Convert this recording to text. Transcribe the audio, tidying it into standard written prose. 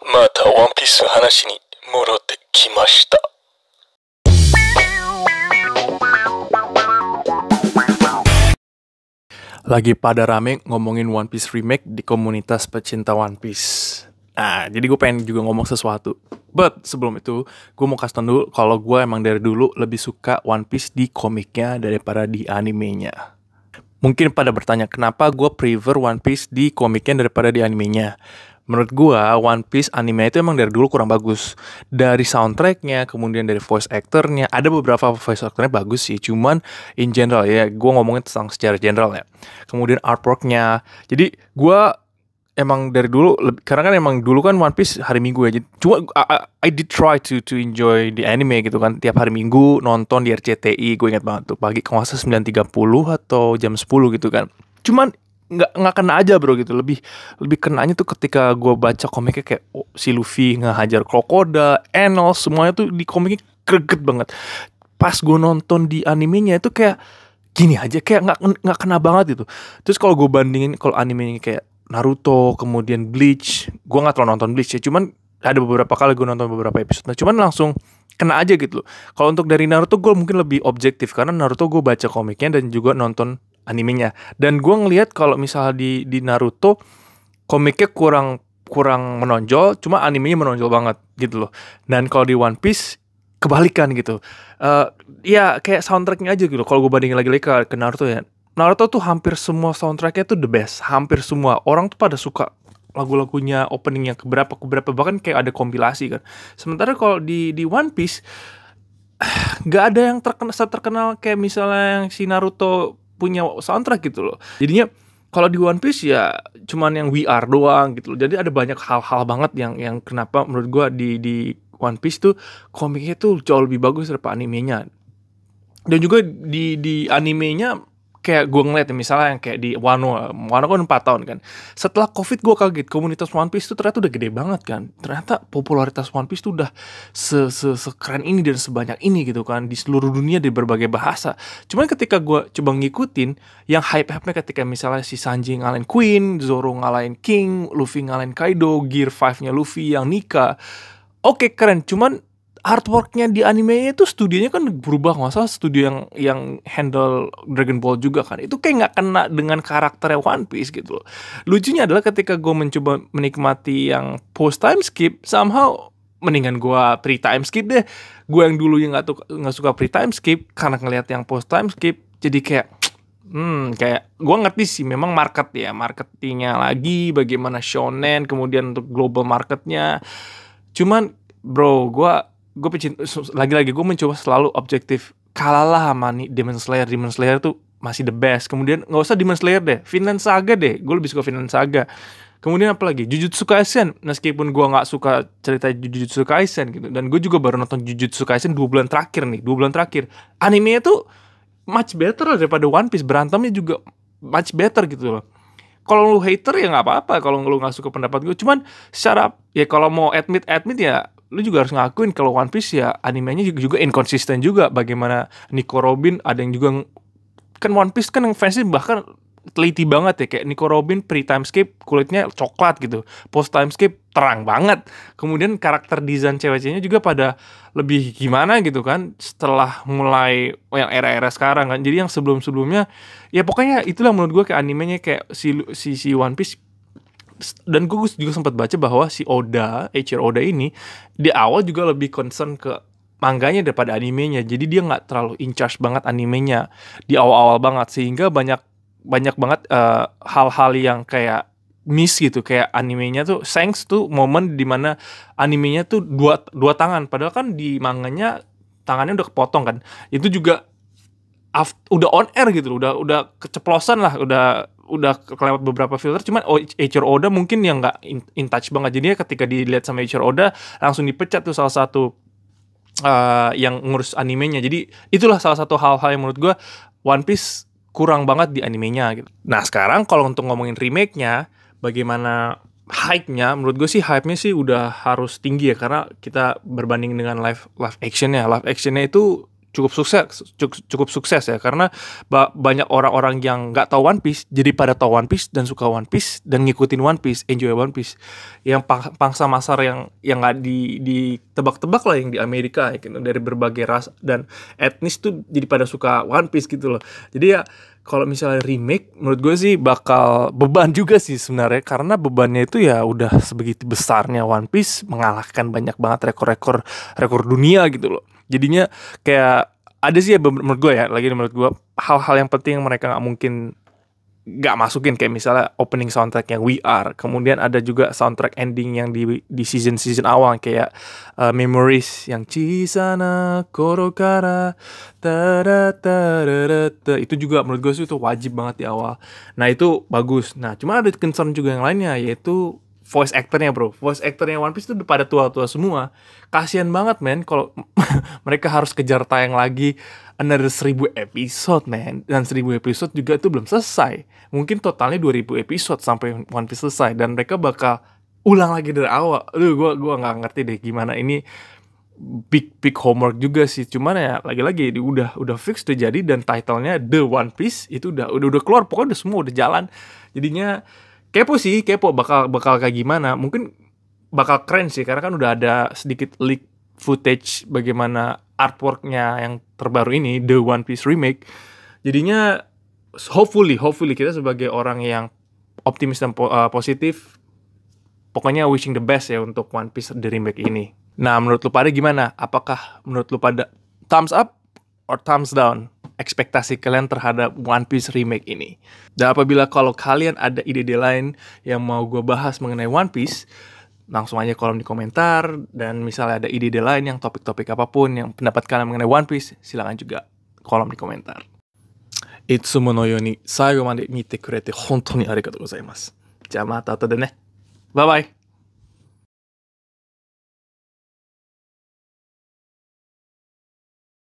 またワンピースの話に戻ってきました。Lagi pada rame ngomongin One Piece remake di komunitas pecinta One Piece. Nah, jadi gue pengen juga ngomong sesuatu. But sebelum itu, gue mau kasih tau dulu kalau gue emang dari dulu lebih suka One Piece di komiknya daripada di animenya. Mungkin pada bertanya kenapa gue prefer One Piece di komiknya daripada di animenya. Menurut gue, One Piece anime itu emang dari dulu kurang bagus. Dari soundtracknya, kemudian dari voice actornya. Ada beberapa voice actornya bagus sih, cuman in general ya, gue ngomongin tentang secara general ya. Kemudian artworknya. Jadi gue emang dari dulu, karena kan emang dulu kan One Piece hari Minggu ya. Cuma I did try to enjoy the anime gitu kan. Tiap hari Minggu nonton di RCTI, gue ingat banget tuh. Pagi kalau nggak salah 9.30 atau jam 10 gitu kan. Cuman nggak kena aja bro gitu, lebih kenanya tuh ketika gue baca komiknya kayak si Luffy ngehajar Crocodile, Enel, semuanya tuh di komiknya greget banget. Pas gue nonton di animenya itu kayak gini aja, kayak nggak kena banget gitu. Terus kalau gue bandingin kalau animenya kayak Naruto, kemudian Bleach, gue nggak terlalu nonton Bleach ya, cuman ada beberapa kali gue nonton beberapa episode, cuman langsung kena aja gitu loh. Kalau untuk dari Naruto gue mungkin lebih objektif karena Naruto gue baca komiknya dan juga nonton animenya. Dan gue ngelihat kalau misalnya di Naruto komiknya kurang menonjol, cuma animenya menonjol banget gitu loh. Dan kalau di One Piece kebalikan gitu. Ya kayak soundtracknya aja gitu. Kalau gue bandingin lagi ke Naruto ya, Naruto tuh hampir semua soundtracknya tuh the best. Hampir semua orang tuh pada suka lagu-lagunya, openingnya keberapa bahkan kayak ada kompilasi kan. Sementara kalau di One Piece nggak ada yang terkenal kayak misalnya yang si Naruto punya soundtrack gitu loh. Jadinya kalau di One Piece ya cuman yang VR doang gitu loh. Jadi ada banyak hal-hal banget yang kenapa menurut gua di One Piece tuh komiknya tuh jauh lebih bagus daripada animenya. Dan juga di animenya kayak gue ngeliat misalnya yang kayak di Wano kan 4 tahun kan. Setelah COVID gue kaget, komunitas One Piece tuh ternyata udah gede banget kan. Ternyata popularitas One Piece tuh udah sekeren ini dan sebanyak ini gitu kan. Di seluruh dunia di berbagai bahasa. Cuman ketika gue coba ngikutin, yang hype-nya ketika misalnya si Sanji ngalahin Queen, Zoro ngalahin King, Luffy ngalahin Kaido, Gear 5-nya Luffy yang Nika. Oke, keren, cuman artworknya di animenya itu studionya kan berubah, nggak salah studio yang handle Dragon Ball juga kan, itu kayak nggak kena dengan karakternya One Piece gitu loh. Lucunya adalah ketika gue mencoba menikmati yang post time skip, somehow mendingan gue pre time skip deh. Gue yang dulu yang nggak suka pre time skip karena ngelihat yang post time skip, jadi kayak kayak gue ngerti sih memang marketingnya lagi bagaimana shonen, kemudian untuk global marketnya. Cuman bro, gue lagi-lagi gue mencoba selalu objektif. Kalalah sama nih Demon Slayer tuh masih the best. Kemudian nggak usah Demon Slayer deh, Vinland Saga deh, gue lebih suka Vinland Saga. Kemudian apa lagi, Jujutsu Kaisen, meskipun gue nggak suka cerita Jujutsu Kaisen gitu, dan gue juga baru nonton Jujutsu Kaisen 2 bulan terakhir. Animenya tuh much better lah daripada One Piece, berantemnya juga much better gitu loh. Kalau lu hater ya nggak apa-apa, kalau lu nggak suka pendapat gue, cuman secara ya kalau mau admit ya lu juga harus ngakuin kalau One Piece ya animenya juga inkonsisten juga. Bagaimana Nico Robin, ada yang juga kan One Piece kan yang fansnya bahkan teliti banget ya, kayak Nico Robin pre time skip kulitnya coklat gitu, post time skip terang banget. Kemudian karakter desain cewek-ceweknya juga pada lebih gimana gitu kan setelah mulai yang era-era sekarang kan. Jadi yang sebelum-sebelumnya ya pokoknya itulah menurut gue kayak animenya kayak si One Piece. Dan gue juga sempat baca bahwa si Eiichiro Oda ini di awal juga lebih concern ke manganya daripada animenya. Jadi dia nggak terlalu in charge banget animenya di awal-awal banget, sehingga banyak banget hal-hal yang kayak miss gitu. Kayak animenya tuh Shanks tuh momen dimana animenya tuh dua tangan, padahal kan di manganya tangannya udah kepotong kan. Itu juga udah on air gitu, udah keceplosan lah, udah kelewat beberapa filter. Cuman Eiichiro Oda mungkin yang nggak in touch banget, jadinya ketika dilihat sama Eiichiro Oda langsung dipecat tuh salah satu yang ngurus animenya. Jadi itulah salah satu hal-hal yang menurut gue One Piece kurang banget di animenya gitu. Nah sekarang kalau untuk ngomongin remake-nya, bagaimana hype-nya, menurut gue sih hype-nya sih udah harus tinggi ya, karena kita berbanding dengan live action-nya. Live action-nya itu cukup sukses ya, karena banyak orang-orang yang nggak tahu One Piece jadi pada tahu One Piece dan suka One Piece dan ngikutin One Piece, enjoy One Piece. Yang pangsa masar yang nggak ditebak-tebak lah, yang di Amerika ya, gitu, dari berbagai ras dan etnis tuh jadi pada suka One Piece gitu loh. Jadi ya kalau misalnya remake, menurut gue sih bakal beban juga sih sebenarnya, karena bebannya itu ya udah sebegitu besarnya One Piece, mengalahkan banyak banget rekor dunia gitu loh. Jadinya kayak ada sih ya, menurut gue ya, lagi menurut gue hal-hal yang penting yang mereka nggak mungkin nggak masukin, kayak misalnya opening soundtrack yang We Are, kemudian ada juga soundtrack ending yang di season awal kayak Memories yang Chisana Korokara itu juga menurut gue sih itu wajib banget di awal. Nah itu bagus. Nah cuma ada concern juga yang lainnya, yaitu voice actornya bro. Voice actornya One Piece tuh udah pada tua-tua semua. Kasian banget men kalau mereka harus kejar tayang lagi another 1000 episode men. Dan 1000 episode juga itu belum selesai. Mungkin totalnya 2000 episode sampai One Piece selesai. Dan mereka bakal ulang lagi dari awal. Gua gak ngerti deh gimana ini. Big homework juga sih. Cuman ya lagi-lagi udah fix, udah jadi, dan titlenya The One Piece itu udah keluar, pokoknya udah semua udah jalan. Jadinya kepo bakal kayak gimana. Mungkin bakal keren sih, karena kan udah ada sedikit leak footage bagaimana artworknya yang terbaru ini, The One Piece Remake. Jadinya hopefully kita sebagai orang yang optimis dan positif, pokoknya wishing the best ya untuk One Piece The Remake ini. Nah menurut lu pada gimana? Apakah menurut lu pada thumbs up or thumbs down ekspektasi kalian terhadap One Piece Remake ini? Dan apabila kalau kalian ada ide-ide lain yang mau gue bahas mengenai One Piece, langsung aja kolom di komentar. Dan misalnya ada ide-ide lain yang topik-topik apapun yang pendapat kalian mengenai One Piece, silakan juga kolom di komentar. いつものように最後まで見てくれて本当にありがとうございます。じゃあまた後でね。バイバイ。